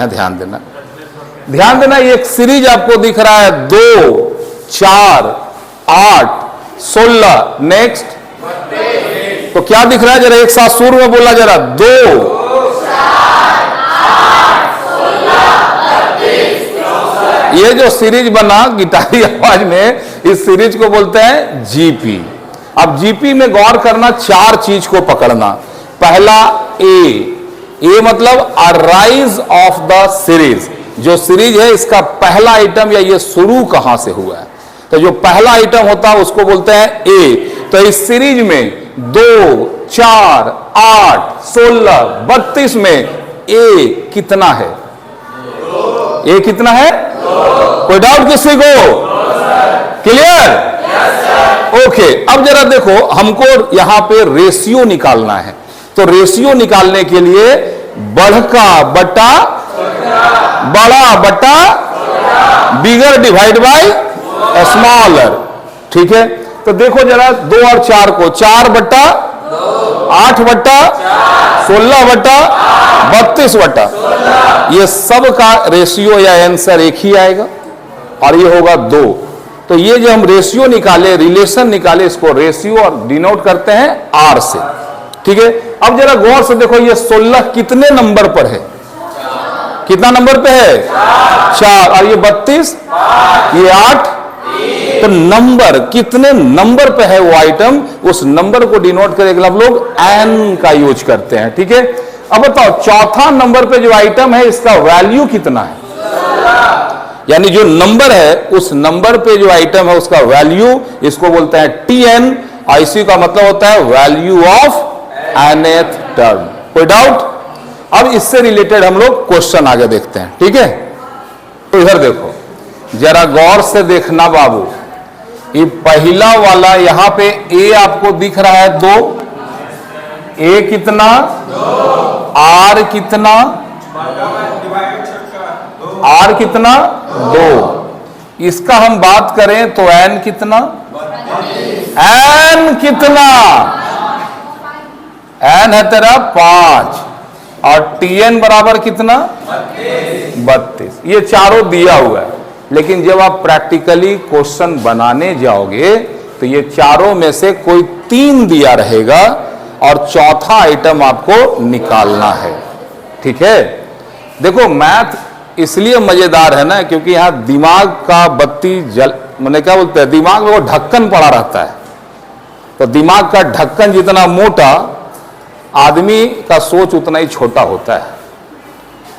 हैं, ध्यान देना। ध्यान देना, ये एक सीरीज आपको दिख रहा है 2, 4, 8, 16, नेक्स्ट तो क्या दिख रहा है, जरा एक साथ सुर में बोला जरा, 2, 4, 8, 16, 32। ये जो सीरीज बना गिटारी आवाज में, इस सीरीज को बोलते हैं जीपी। अब जीपी में गौर करना, 4 चीज को पकड़ना। पहला ए मतलब अराइज ऑफ द सीरीज। जो सीरीज है इसका पहला आइटम या ये शुरू कहां से हुआ है, तो जो पहला आइटम होता है उसको बोलते हैं ए। तो इस सीरीज में 2, 4, 8, 16, 32 में ए कितना है? ए कितना है? कोई डाउट किसी को? क्लियर? ओके, अब जरा देखो, हमको यहां पे रेशियो निकालना है। तो रेशियो निकालने के लिए बढ़का बटा बड़ा बटा बिगर डिवाइड बाय स्मॉलर, ठीक है। तो देखो जरा 2 और 4 को, 4 बटा 8 बटा 16 बटा 32 बटा, ये सब का रेशियो या आंसर एक ही आएगा और ये होगा 2। तो ये जो हम रेशियो निकाले, रिलेशन निकाले, इसको रेशियो और डिनोट करते हैं आर से, ठीक है। अब जरा गौर से देखो, ये 16 कितने नंबर पर है? कितना नंबर पे है? 4। और ये 32, ये 8। तो नंबर कितने नंबर पे है वो आइटम, उस नंबर को डिनोट करने के लिए हम लोग एन का यूज करते हैं, ठीक है। अब बताओ, चौथा नंबर पे जो आइटम है इसका वैल्यू कितना है? यानी जो नंबर है उस नंबर पे जो आइटम है उसका वैल्यू, इसको बोलते हैं टीएन। आईसी का मतलब होता है वैल्यू ऑफ nth टर्म। कोई डाउट? अब इससे रिलेटेड हम लोग क्वेश्चन आगे देखते हैं, ठीक है। तो इधर देखो, जरा गौर से देखना बाबू, ये पहला वाला यहां पे ए आपको दिख रहा है 2, ए कितना? आर कितना? आर कितना? 2। इसका हम बात करें तो एन कितना? एन कितना? एन है तेरा 5 और टीएन बराबर कितना? 32। ये चारों दिया हुआ है, लेकिन जब आप प्रैक्टिकली क्वेश्चन बनाने जाओगे तो ये चारों में से कोई 3 दिया रहेगा और चौथा आइटम आपको निकालना है, ठीक है। देखो, मैथ इसलिए मजेदार है ना, क्योंकि यहां दिमाग का बत्ती जल, मैंने क्या बोलते हैं, दिमाग में वो ढक्कन पड़ा रहता है। तो दिमाग का ढक्कन जितना मोटा, आदमी का सोच उतना ही छोटा होता है।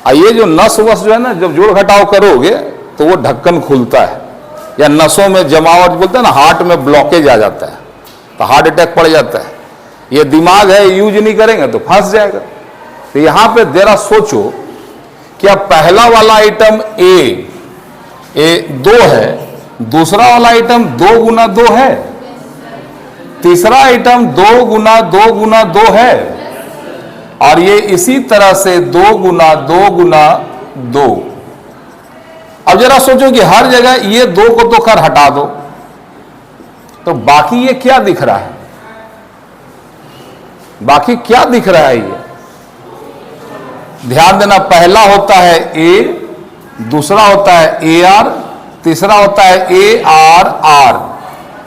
और ये जो नस वस जो है ना, जब जोड़ घटाव करोगे तो वो ढक्कन खुलता है, या नसों में जमावट बोलते हैं ना, हार्ट में ब्लॉकेज आ जाता है तो हार्ट अटैक पड़ जाता है। ये दिमाग है, यूज नहीं करेंगे तो फंस जाएगा। तो यहां पे जरा सोचो, क्या पहला वाला आइटम ए 2 है, दूसरा वाला आइटम 2 गुना 2 है, तीसरा आइटम 2 गुना 2 गुना 2 है, और ये इसी तरह से 2 गुना 2 गुना 2। अब जरा सोचो कि हर जगह ये 2 को तो कर हटा दो, तो बाकी ये क्या दिख रहा है? बाकी क्या दिख रहा है? ये ध्यान देना, पहला होता है ए, दूसरा होता है ए आर, तीसरा होता है ए आर आर,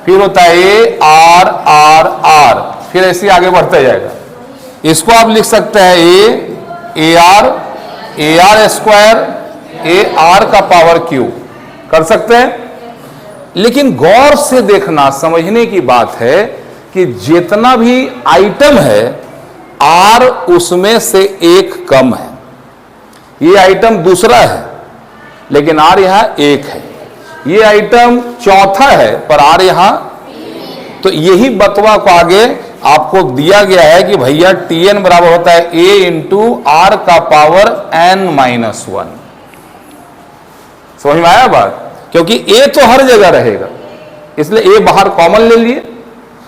फिर होता है ए आर आर आर, फिर ऐसे आगे बढ़ता जाएगा। इसको आप लिख सकते हैं A R square A R का पावर क्यू, कर सकते हैं। लेकिन गौर से देखना, समझने की बात है कि जितना भी आइटम है आर उसमें से एक कम है। ये आइटम दूसरा है लेकिन आर यहां 1 है। ये आइटम चौथा है पर आर यहां, तो यही बतवा को आगे आपको दिया गया है कि भैया टीएन बराबर होता है ए इंटू आर का पावर n-1। समझ में आया बात? क्योंकि ए तो हर जगह रहेगा इसलिए ए बाहर कॉमन ले लिए,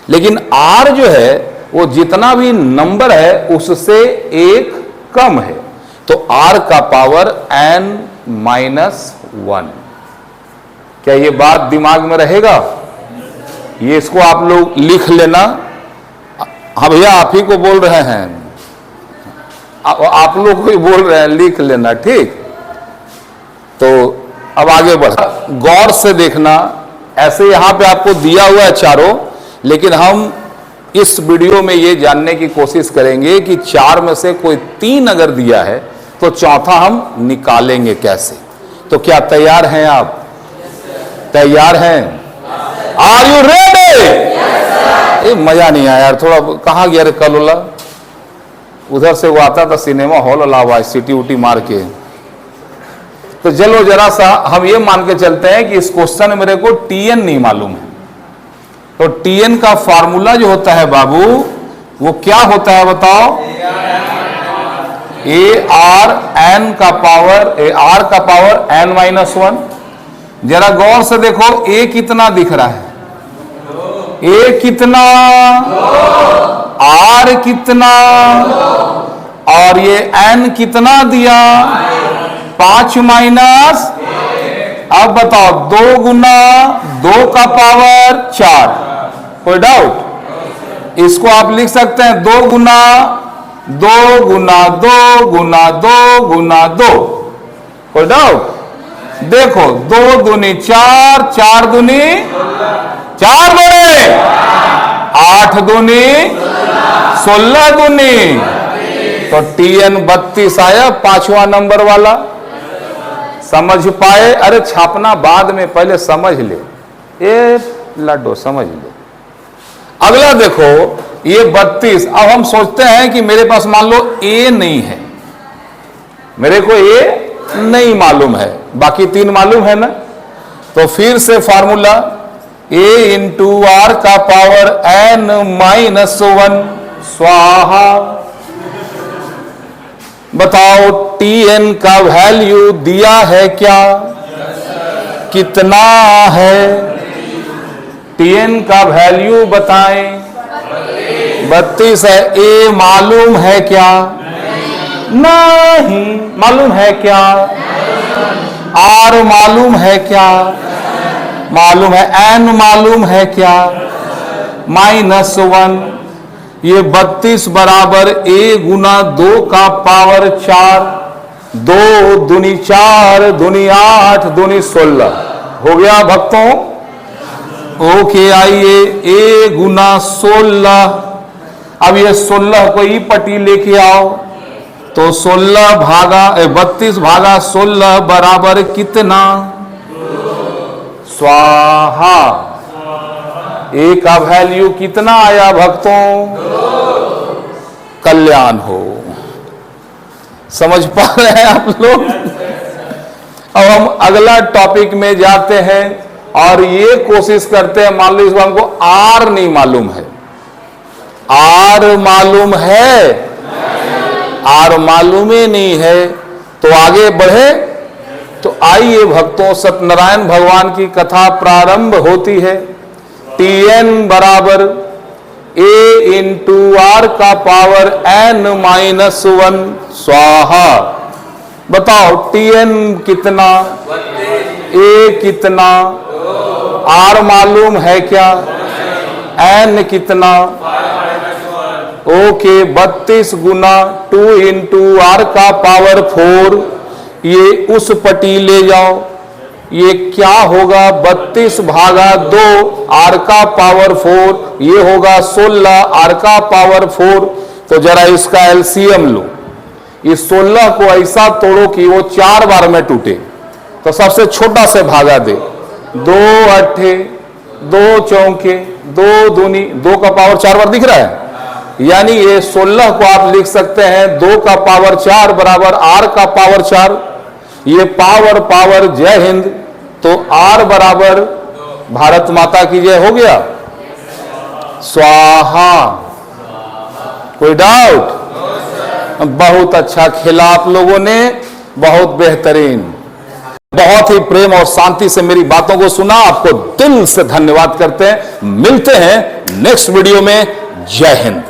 लेकिन आर जो है वो जितना भी नंबर है उससे 1 कम है, तो आर का पावर n-1। क्या ये बात दिमाग में रहेगा? ये इसको आप लोग लिख लेना। हाँ भैया, आप ही को बोल रहे हैं, आप लोग को ही बोल रहे हैं, लिख लेना, ठीक। तो अब आगे बढ़ा, गौर से देखना। ऐसे यहां पे आपको दिया हुआ है चारों, लेकिन हम इस वीडियो में ये जानने की कोशिश करेंगे कि चार में से कोई तीन अगर दिया है तो चौथा हम निकालेंगे कैसे। तो क्या तैयार हैं आप? तैयार हैं? Are you ready? मजा नहीं आया यार, थोड़ा कहाँ गया रे कल उधर से वो आता था सिनेमा हॉल अलावा सीटी उटी मार के। तो चलो जरा सा हम ये मान के चलते हैं कि इस क्वेश्चन में मेरे को टीएन नहीं मालूम है, तो टीएन का फार्मूला जो होता है बाबू वो क्या होता है बताओ? ए आर एन का पावर, ए आर का पावर एन माइनस वन। जरा गौर से देखो, ए कितना दिख रहा है? ए कितना, आर कितना, और ये एन कितना दिया? 5 माइनस। अब बताओ 2 गुना 2 का पावर 4, कोई डाउट? इसको आप लिख सकते हैं 2 गुना 2 गुना 2 गुना 2 गुना 2, कोई डाउट? देखो 2 दूनी 4, 4 दूनी 4 बड़े, 8 दूनी 16 दूनी, तो टीएन 32 आया, 5वां नंबर वाला। समझ पाए? अरे छापना बाद में, पहले समझ ले। ए लड्डू समझ ले। अगला देखो ये 32। अब हम सोचते हैं कि मेरे पास मान लो ए नहीं है, मेरे को ए नहीं मालूम है, बाकी 3 मालूम है ना। तो फिर से फॉर्मूला ए इंटू आर का पावर एन माइनस 1 स्वाहा। बताओ टीएन का वैल्यू दिया है क्या? कितना है? टीएन का वैल्यू बताएं। 32 है। ए मालूम है क्या? नहीं। मालूम है क्या? आर मालूम है क्या? मालूम है। एन मालूम है क्या? -1। ये 32 बराबर ए गुना 2 का पावर 4, 2 दूनी 4 दूनी 8 दूनी 16 हो गया भक्तों। ओके आइए, ए गुना 16। अब ये 16 को ई पट्टी लेके आओ, तो 16 भागा 32 भागा 16 बराबर कितना? स्वाहा। ए का वैल्यू कितना आया भक्तों? कल्याण हो। समझ पा रहे हैं आप लोग? अब हम अगला टॉपिक में जाते हैं और ये कोशिश करते हैं। मान लो इस बार हमको आर नहीं मालूम है। आर मालूम है? आर मालूम ही नहीं है, तो आगे बढ़े। तो आइए भक्तों, सत्यनारायण भगवान की कथा प्रारंभ होती है। टीएन बराबर ए इंटू आर का पावर एन माइनस 1 स्वाहा। बताओ टीएन कितना? ए कितना? आर मालूम है क्या? एन कितना? ओके 32 गुना 2 इंटू आर का पावर 4। ये उस पट्टी ले जाओ, ये क्या होगा? 32 भागा 2 आर का पावर 4, ये होगा 16 आर का पावर 4। तो जरा इसका एलसीएम लो। इस 16 को ऐसा तोड़ो कि वो 4 बार में टूटे। तो सबसे छोटा से भागा दे। 2 अट्ठे 2 चौके 2 दूनी 2 का पावर 4 बार दिख रहा है। यानी ये 16 को आप लिख सकते हैं 2 का पावर 4 बराबर आर का पावर 4। ये पावर पावर जय हिंद, तो आर बराबर भारत माता की जय हो गया। स्वाहा। कोई डाउट? बहुत अच्छा खेला आप लोगों ने, बहुत बेहतरीन। बहुत ही प्रेम और शांति से मेरी बातों को सुना, आपको दिल से धन्यवाद करते हैं। मिलते हैं नेक्स्ट वीडियो में। जय हिंद।